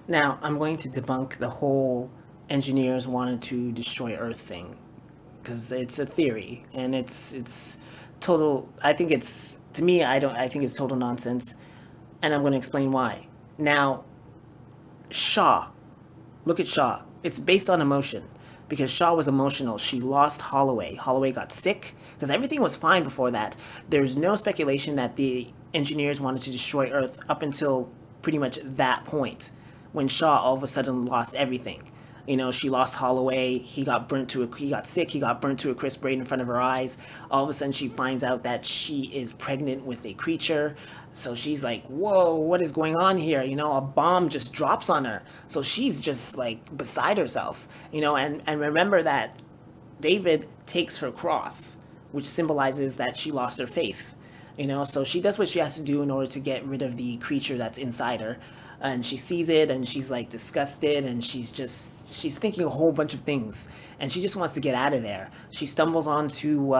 Now, I'm going to debunk the whole engineers wanted to destroy Earth thing because it's a theory and it's total. I think it's to me. I don't. I think it's total nonsense, and I'm going to explain why. Now, Shaw. Look at Shaw. It's based on emotion because Shaw was emotional. She lost Holloway. Holloway got sick because everything was fine before that. There's no speculation that the engineers wanted to destroy Earth up until pretty much that point when Shaw all of a sudden lost everything. She lost Holloway. He got sick. He got burnt to a crisp right in front of her eyes. All of a sudden, she finds out that she is pregnant with a creature. So she's like, "Whoa, what is going on here?" A bomb just drops on her. So she's just like beside herself. And remember that David takes her cross, which symbolizes that she lost her faith. So she does what she has to do in order to get rid of the creature that's inside her. And she sees it and she's like disgusted and she's thinking a whole bunch of things and she just wants to get out of there. She stumbles onto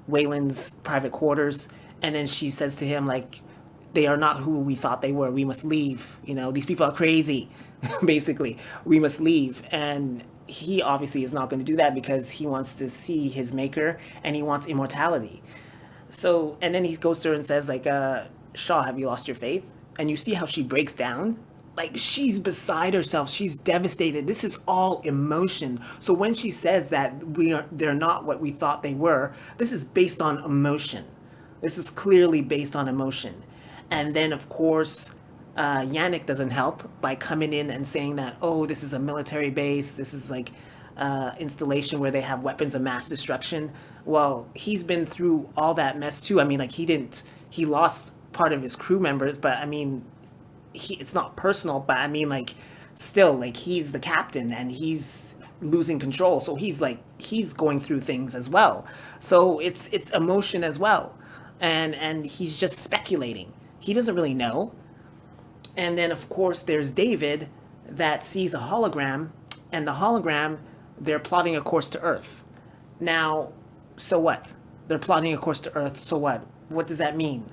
Wayland's private quarters and then she says to him like, they are not who we thought they were. We must leave. These people are crazy. Basically, we must leave. And he obviously is not going to do that because he wants to see his maker and he wants immortality. So, and then he goes to her and says, like, Shaw, have you lost your faith? And you see how she breaks down? Like, she's beside herself. She's devastated. This is all emotion. So when she says that they're not what we thought they were, this is based on emotion. This is clearly based on emotion. And then, of course, Yannick doesn't help by coming in and saying that, oh, this is a military base. This is like installation where they have weapons of mass destruction. Well, he's been through all that mess too. I mean, like he lost part of his crew members, but I mean, it's not personal, but I mean, like, still, like, he's the captain and he's losing control. So he's going through things as well. So it's emotion as well. And he's just speculating. He doesn't really know. And then, of course, there's David that sees a hologram, and the hologram, they're plotting a course to Earth. Now, so what? They're plotting a course to Earth, so what? What does that mean?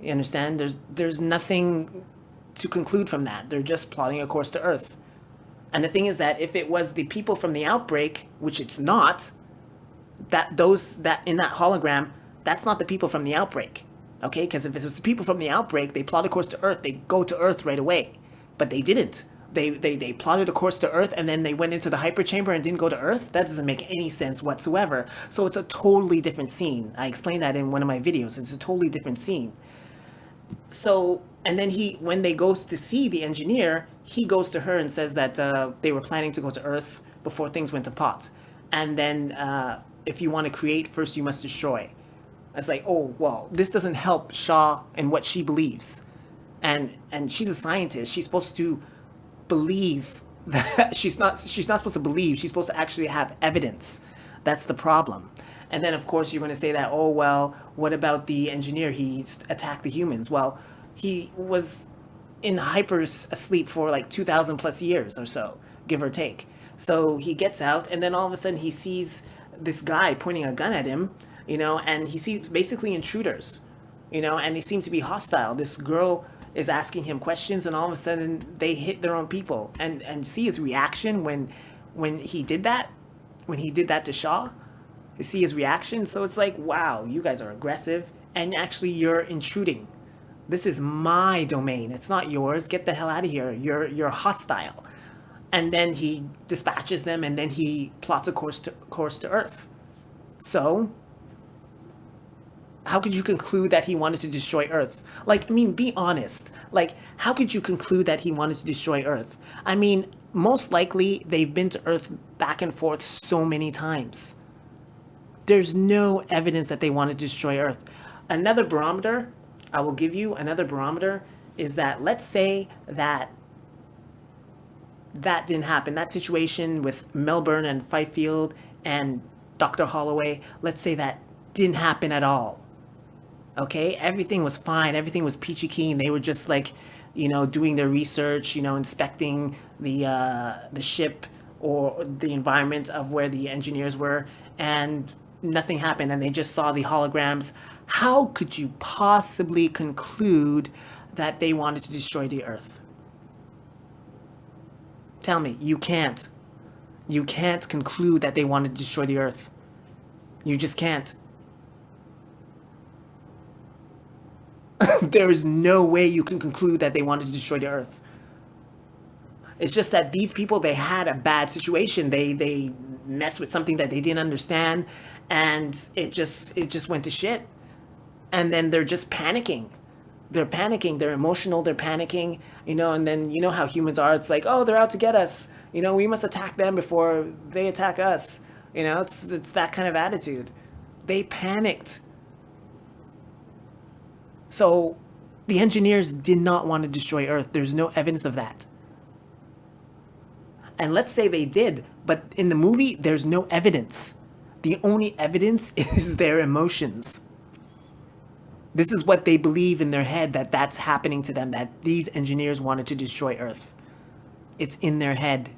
You understand? There's nothing to conclude from that. They're just plotting a course to Earth. And the thing is that if it was the people from the outbreak, which it's not, that in that hologram, that's not the people from the outbreak. Okay? Because if it was the people from the outbreak, they plot a course to Earth, they go to Earth right away. But they didn't. They plotted a course to Earth and then they went into the hyperchamber and didn't go to Earth. That doesn't make any sense whatsoever. So it's a totally different scene. I explained that in one of my videos. It's a totally different scene. So, and then when they goes to see the engineer, he goes to her and says that they were planning to go to Earth before things went to pot. And then if you want to create, first you must destroy. It's like, oh, well, this doesn't help Shaw and what she believes. And she's a scientist. She's supposed to believe that she's not supposed to believe. She's supposed to actually have evidence. That's the problem. And then of course you're going to say that, oh well, what about the engineer? He attacked the humans. Well, he was in hypers asleep for like 2,000 plus years or so, give or take. So he gets out and then all of a sudden he sees this guy pointing a gun at him, and he sees basically intruders, and they seem to be hostile. This girl is asking him questions and all of a sudden they hit their own people and see his reaction when he did that, to Shaw. You see his reaction. So it's like, wow, you guys are aggressive and actually you're intruding. This is my domain. It's not yours. Get the hell out of here. You're hostile. And then he dispatches them and then he plots a course to Earth. So how could you conclude that he wanted to destroy Earth? Like, I mean, be honest. Like, how could you conclude that he wanted to destroy Earth? I mean, most likely they've been to Earth back and forth so many times. There's no evidence that they want to destroy Earth. Another barometer, I will give you another barometer, is that let's say that didn't happen. That situation with Melbourne and Fifield and Dr. Holloway, let's say that didn't happen at all. Okay, everything was fine, everything was peachy keen. They were just like, doing their research, inspecting the ship or the environment of where the engineers were, and nothing happened, and they just saw the holograms. How could you possibly conclude that they wanted to destroy the Earth? Tell me, you can't. You can't conclude that they wanted to destroy the Earth. You just can't. There is no way you can conclude that they wanted to destroy the Earth. It's just that these people, they had a bad situation. They messed with something that they didn't understand, and it just went to shit. And then they're just panicking. They're panicking. They're emotional. They're panicking. And then you know how humans are. It's like, oh, they're out to get us. We must attack them before they attack us. It's that kind of attitude. They panicked. So the engineers did not want to destroy Earth. There's no evidence of that. And let's say they did, but in the movie, there's no evidence. The only evidence is their emotions. This is what they believe in their head, that that's happening to them, that these engineers wanted to destroy Earth. It's in their head.